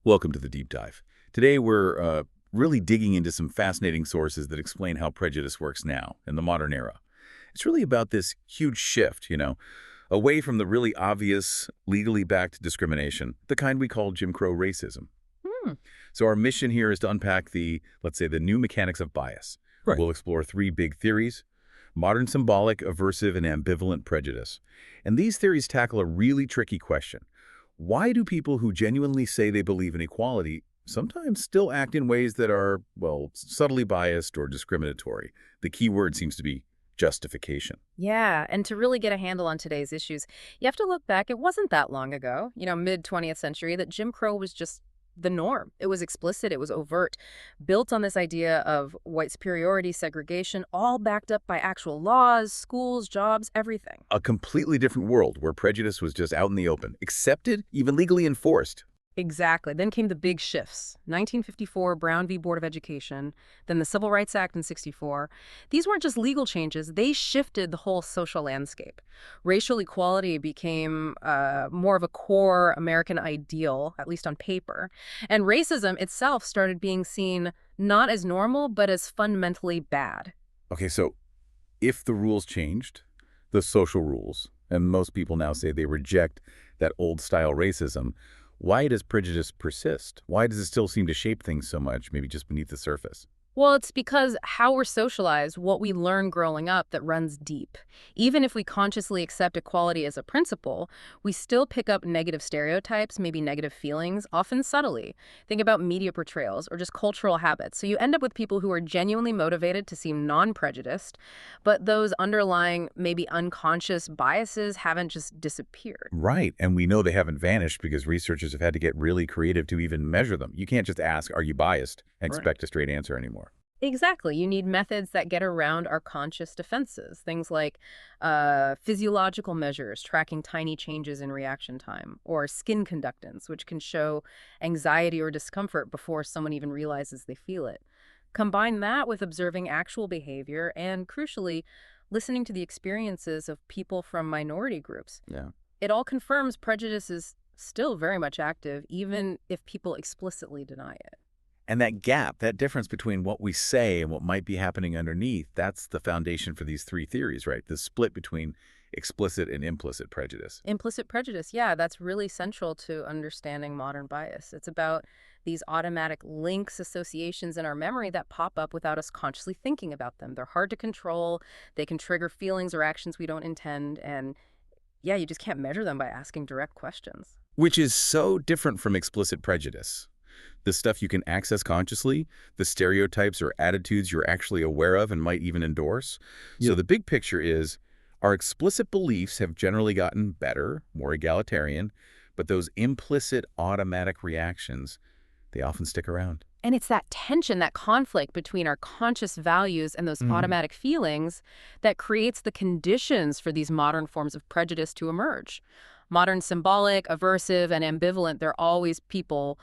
Welcome to the deep dive. Today we're really digging into some fascinating sources that explain how prejudice works now in the modern era. It's really about this huge shift, away from the really obvious, legally backed discrimination, the kind we call Jim Crow racism. Hmm. So our mission here is to unpack let's say, the new mechanics of bias. Right. We'll explore three big theories: modern-symbolic, aversive, and ambivalent prejudice. And these theories tackle a really tricky question. Why do people who genuinely say they believe in equality sometimes still act in ways that are, well, subtly biased or discriminatory? The key word seems to be justification. Yeah, and to really get a handle on today's issues, you have to look back. It wasn't that long ago, mid-20th century, that Jim Crow was just the norm. It was explicit, it was overt, built on this idea of white superiority, segregation, all backed up by actual laws, schools, jobs, everything. A completely different world where prejudice was just out in the open, accepted, even legally enforced. Exactly. Then came the big shifts. 1954, Brown v. Board of Education, then the Civil Rights Act in 64. These weren't just legal changes, they shifted the whole social landscape. Racial equality became more of a core American ideal, at least on paper. And racism itself started being seen not as normal, but as fundamentally bad. Okay, so if the rules changed, the social rules, and most people now say they reject that old-style racism, why does prejudice persist? Why does it still seem to shape things so much, maybe just beneath the surface? Well, it's because how we're socialized, what we learn growing up, that runs deep. Even if we consciously accept equality as a principle, we still pick up negative stereotypes, maybe negative feelings, often subtly. Think about media portrayals or just cultural habits. So you end up with people who are genuinely motivated to seem non-prejudiced, but those underlying, maybe unconscious biases haven't just disappeared. Right, and we know they haven't vanished because researchers have had to get really creative to even measure them. You can't just ask, are you biased, and expect a straight answer anymore. Exactly. You need methods that get around our conscious defenses. Things like physiological measures, tracking tiny changes in reaction time, or skin conductance, which can show anxiety or discomfort before someone even realizes they feel it. Combine that with observing actual behavior and, crucially, listening to the experiences of people from minority groups. Yeah. It all confirms prejudice is still very much active, even if people explicitly deny it. And that gap, that difference between what we say and what might be happening underneath, that's the foundation for these three theories, right? The split between explicit and implicit prejudice. Implicit prejudice, yeah, that's really central to understanding modern bias. It's about these automatic links, associations in our memory that pop up without us consciously thinking about them. They're hard to control. They can trigger feelings or actions we don't intend. And yeah, you just can't measure them by asking direct questions. Which is so different from explicit prejudice. The stuff you can access consciously, the stereotypes or attitudes you're actually aware of and might even endorse. So the big picture is, our explicit beliefs have generally gotten better, more egalitarian, but those implicit automatic reactions, they often stick around. And it's that tension, that conflict between our conscious values and those automatic feelings that creates the conditions for these modern forms of prejudice to emerge. Modern-symbolic, aversive, and ambivalent, they're always people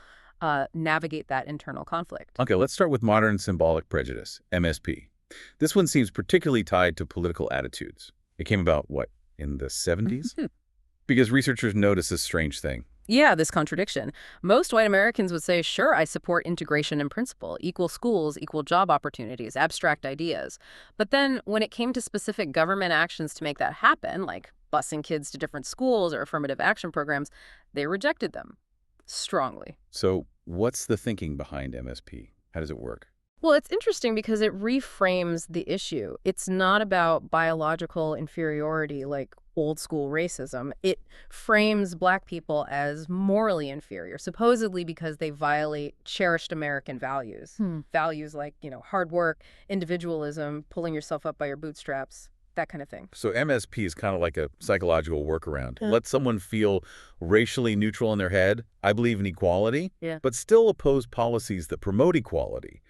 navigate that internal conflict. Okay, let's start with modern-symbolic prejudice, MSP. This one seems particularly tied to political attitudes. It came about, what, in the 70s? Because researchers noticed this strange thing. Yeah, this contradiction. Most white Americans would say, sure, I support integration in principle, equal schools, equal job opportunities, abstract ideas. But then when it came to specific government actions to make that happen, like busing kids to different schools or affirmative action programs, they rejected them strongly. So what's the thinking behind MSP? How does it work? Well, it's interesting because it reframes the issue. It's not about biological inferiority like old school racism. It frames Black people as morally inferior, supposedly because they violate cherished American values. Values like, hard work, individualism, pulling yourself up by your bootstraps, that kind of thing. So MSP is kind of like a psychological workaround. Let someone feel racially neutral in their head. I believe in equality, but still oppose policies that promote equality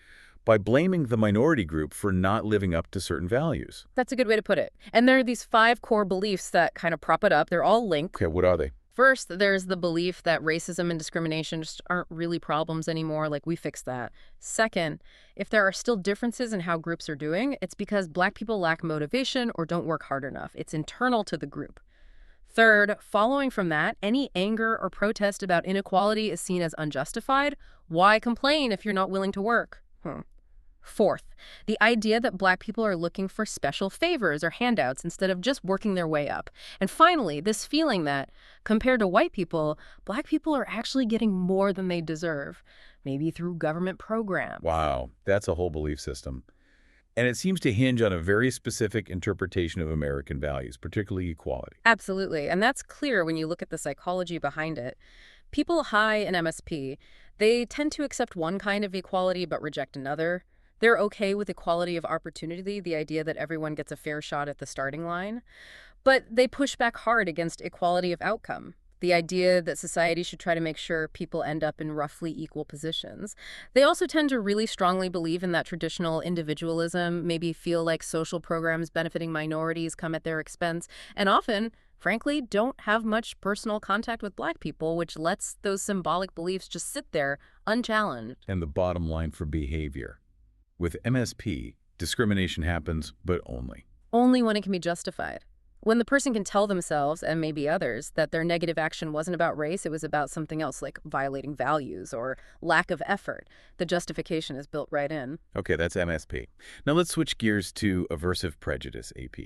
by blaming the minority group for not living up to certain values. That's a good way to put it. And there are these 5 core beliefs that kind of prop it up. They're all linked. Okay, what are they? First, there's the belief that racism and discrimination just aren't really problems anymore, like we fixed that. Second, if there are still differences in how groups are doing, it's because Black people lack motivation or don't work hard enough. It's internal to the group. Third, following from that, any anger or protest about inequality is seen as unjustified. Why complain if you're not willing to work? Fourth, the idea that Black people are looking for special favors or handouts instead of just working their way up. And finally, this feeling that, compared to white people, Black people are actually getting more than they deserve, maybe through government programs. Wow, that's a whole belief system. And it seems to hinge on a very specific interpretation of American values, particularly equality. Absolutely, and that's clear when you look at the psychology behind it. People high in MSP, they tend to accept one kind of equality but reject another. They're okay with equality of opportunity, the idea that everyone gets a fair shot at the starting line. But they push back hard against equality of outcome, the idea that society should try to make sure people end up in roughly equal positions. They also tend to really strongly believe in that traditional individualism, maybe feel like social programs benefiting minorities come at their expense, and often, frankly, don't have much personal contact with Black people, which lets those symbolic beliefs just sit there unchallenged. And the bottom line for behavior. With MSP, discrimination happens, but Only when it can be justified. When the person can tell themselves, and maybe others, that their negative action wasn't about race, it was about something else, like violating values or lack of effort, the justification is built right in. Okay, that's MSP. Now let's switch gears to aversive prejudice, AP.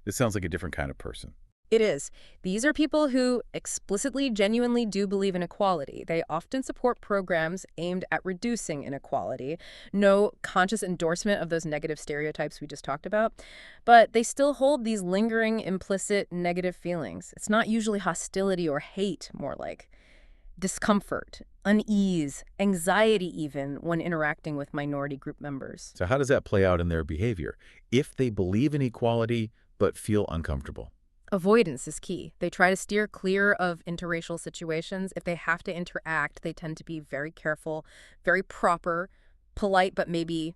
This sounds like a different kind of person. It is. These are people who explicitly, genuinely do believe in equality. They often support programs aimed at reducing inequality. No conscious endorsement of those negative stereotypes we just talked about. But they still hold these lingering, implicit, negative feelings. It's not usually hostility or hate, more like discomfort, unease, anxiety even when interacting with minority group members. So how does that play out in their behavior? If they believe in equality but feel uncomfortable. Avoidance is key. They try to steer clear of interracial situations. If they have to interact, they tend to be very careful, very proper, polite, but maybe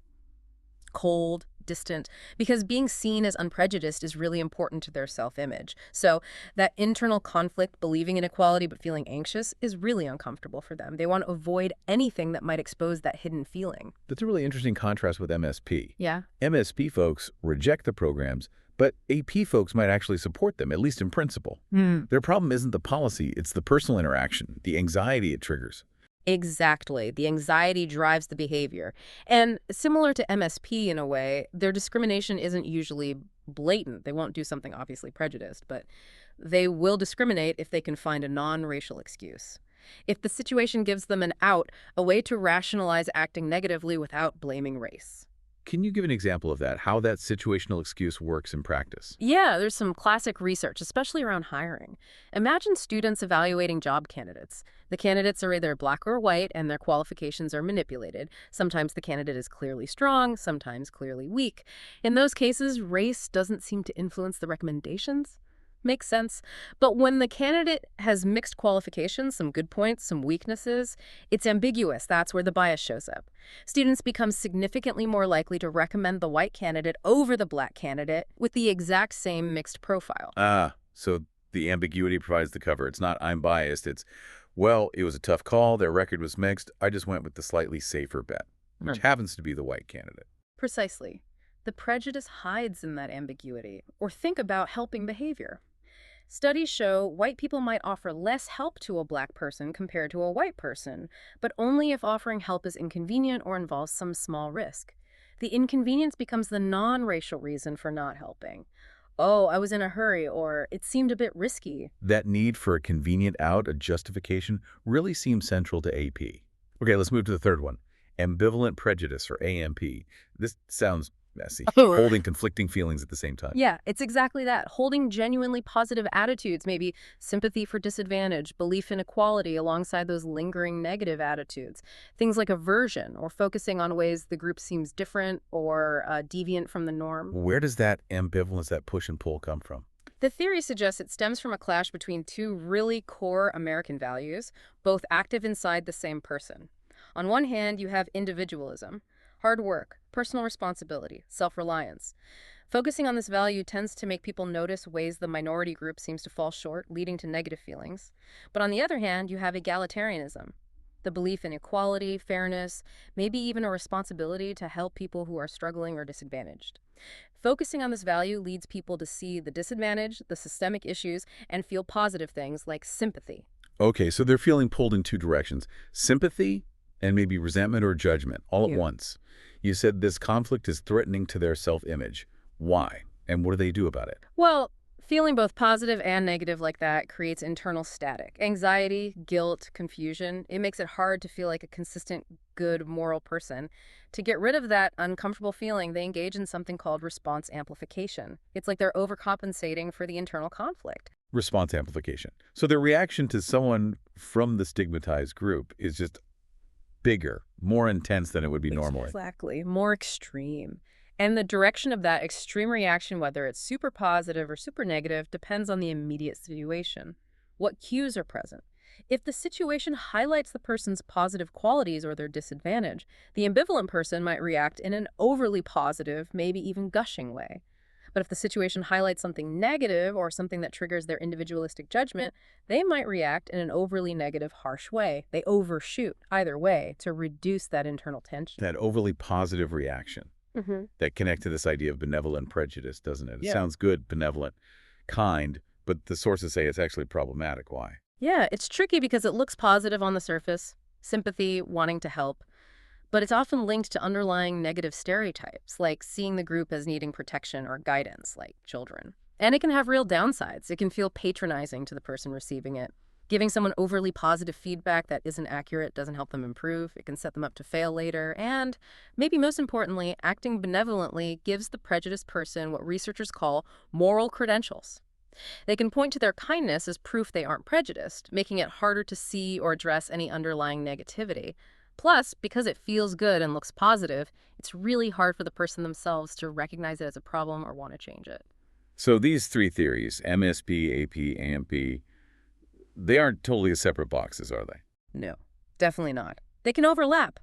cold, distant, because being seen as unprejudiced is really important to their self-image. So that internal conflict, believing in equality but feeling anxious, is really uncomfortable for them. They want to avoid anything that might expose that hidden feeling. That's a really interesting contrast with MSP. Yeah. MSP folks reject the programs, but AP folks might actually support them, at least in principle. Their problem isn't the policy, it's the personal interaction, the anxiety it triggers. Exactly. The anxiety drives the behavior. And similar to MSP in a way, their discrimination isn't usually blatant. They won't do something obviously prejudiced, but they will discriminate if they can find a non-racial excuse. If the situation gives them an out, a way to rationalize acting negatively without blaming race. Can you give an example of that, how that situational excuse works in practice? Yeah, there's some classic research, especially around hiring. Imagine students evaluating job candidates. The candidates are either Black or white, and their qualifications are manipulated. Sometimes the candidate is clearly strong, sometimes clearly weak. In those cases, race doesn't seem to influence the recommendations. Makes sense. But when the candidate has mixed qualifications, some good points, some weaknesses, it's ambiguous. That's where the bias shows up. Students become significantly more likely to recommend the white candidate over the Black candidate with the exact same mixed profile. So the ambiguity provides the cover. It's not I'm biased. It's, well, it was a tough call. Their record was mixed. I just went with the slightly safer bet, which happens to be the white candidate. Precisely. The prejudice hides in that ambiguity. Or think about helping behavior. Studies show white people might offer less help to a Black person compared to a white person, but only if offering help is inconvenient or involves some small risk. The inconvenience becomes the non-racial reason for not helping. Oh, I was in a hurry, or it seemed a bit risky. That need for a convenient out, a justification, really seems central to AP. Okay, let's move to the third one. Ambivalent prejudice, or AMP. This sounds messy, holding conflicting feelings at the same time. Yeah, it's exactly that. Holding genuinely positive attitudes, maybe sympathy for disadvantage, belief in equality alongside those lingering negative attitudes. Things like aversion or focusing on ways the group seems different or deviant from the norm. Where does that ambivalence, that push and pull come from? The theory suggests it stems from a clash between two really core American values, both active inside the same person. On one hand, you have individualism, hard work, personal responsibility, self-reliance. Focusing on this value tends to make people notice ways the minority group seems to fall short, leading to negative feelings. But on the other hand, you have egalitarianism. the belief in equality, fairness, maybe even a responsibility to help people who are struggling or disadvantaged. Focusing on this value leads people to see the disadvantage, the systemic issues, and feel positive things like sympathy. Okay, so they're feeling pulled in two directions, sympathy and maybe resentment or judgment, all at Yeah. once. You said this conflict is threatening to their self-image. Why? And what do they do about it? Well, feeling both positive and negative like that creates internal static. Anxiety, guilt, confusion. It makes it hard to feel like a consistent, good, moral person. To get rid of that uncomfortable feeling, they engage in something called response amplification. It's like they're overcompensating for the internal conflict. Response amplification. So their reaction to someone from the stigmatized group is just bigger, more intense than it would be normally. Exactly. More extreme. And the direction of that extreme reaction, whether it's super positive or super negative, depends on the immediate situation. What cues are present? If the situation highlights the person's positive qualities or their disadvantage, the ambivalent person might react in an overly positive, maybe even gushing way. But if the situation highlights something negative or something that triggers their individualistic judgment, they might react in an overly negative, harsh way. They overshoot either way to reduce that internal tension. That overly positive reaction Hmm. that connect to this idea of benevolent prejudice, doesn't it? It Yeah. sounds good, benevolent, kind, but the sources say it's actually problematic. Why? Yeah, it's tricky because it looks positive on the surface, sympathy, wanting to help, but it's often linked to underlying negative stereotypes, like seeing the group as needing protection or guidance, like children. And it can have real downsides. It can feel patronizing to the person receiving it. Giving someone overly positive feedback that isn't accurate doesn't help them improve. It can set them up to fail later. And maybe most importantly, acting benevolently gives the prejudiced person what researchers call moral credentials. They can point to their kindness as proof they aren't prejudiced, making it harder to see or address any underlying negativity. Plus, because it feels good and looks positive, it's really hard for the person themselves to recognize it as a problem or want to change it. So these three theories, MSP, AP, AMP, they aren't totally separate boxes, are they? No, definitely not. They can overlap.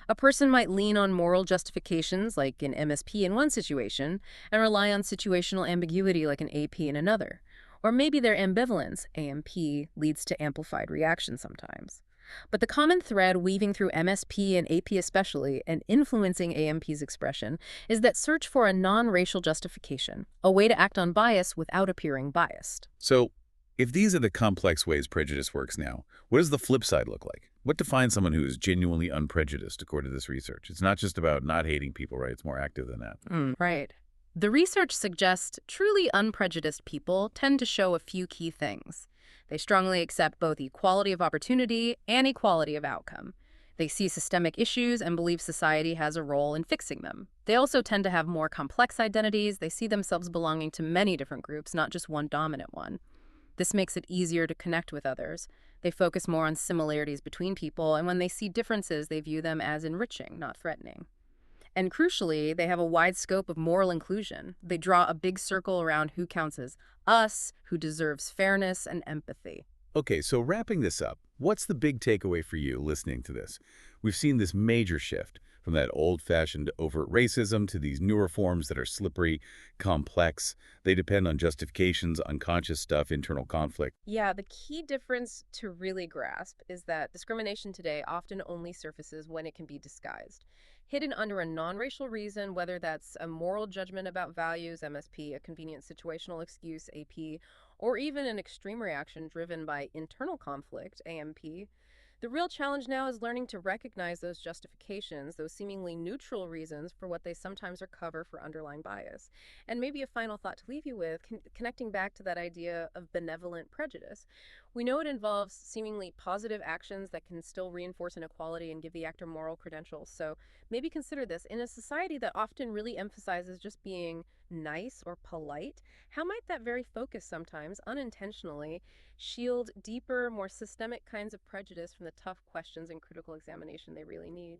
A person might lean on moral justifications, like an MSP in one situation, and rely on situational ambiguity, like an AP in another. Or maybe their ambivalence, AMP, leads to amplified reaction sometimes. But the common thread weaving through MSP and AP especially, and influencing AMP's expression, is that search for a non-racial justification, a way to act on bias without appearing biased. So if these are the complex ways prejudice works now, what does the flip side look like? What defines someone who is genuinely unprejudiced, according to this research? It's not just about not hating people, right? It's more active than that. Right. The research suggests truly unprejudiced people tend to show a few key things. They strongly accept both equality of opportunity and equality of outcome. They see systemic issues and believe society has a role in fixing them. They also tend to have more complex identities. They see themselves belonging to many different groups, not just one dominant one. This makes it easier to connect with others. They focus more on similarities between people, and when they see differences, they view them as enriching, not threatening. And crucially, they have a wide scope of moral inclusion. They draw a big circle around who counts as us, who deserves fairness and empathy. Okay, so wrapping this up, what's the big takeaway for you listening to this? We've seen this major shift from that old-fashioned overt racism to these newer forms that are slippery, complex. They depend on justifications, unconscious stuff, internal conflict. Yeah, the key difference to really grasp is that discrimination today often only surfaces when it can be disguised. Hidden under a non-racial reason, whether that's a moral judgment about values, MSP, a convenient situational excuse, AP, or even an extreme reaction driven by internal conflict, AMP. The real challenge now is learning to recognize those justifications, those seemingly neutral reasons for what they sometimes are cover for underlying bias. And maybe a final thought to leave you with, connecting back to that idea of benevolent prejudice. We know it involves seemingly positive actions that can still reinforce inequality and give the actor moral credentials. So maybe consider this. In a society that often really emphasizes just being nice or polite, how might that very focus sometimes, unintentionally, shield deeper, more systemic kinds of prejudice from the tough questions and critical examination they really need?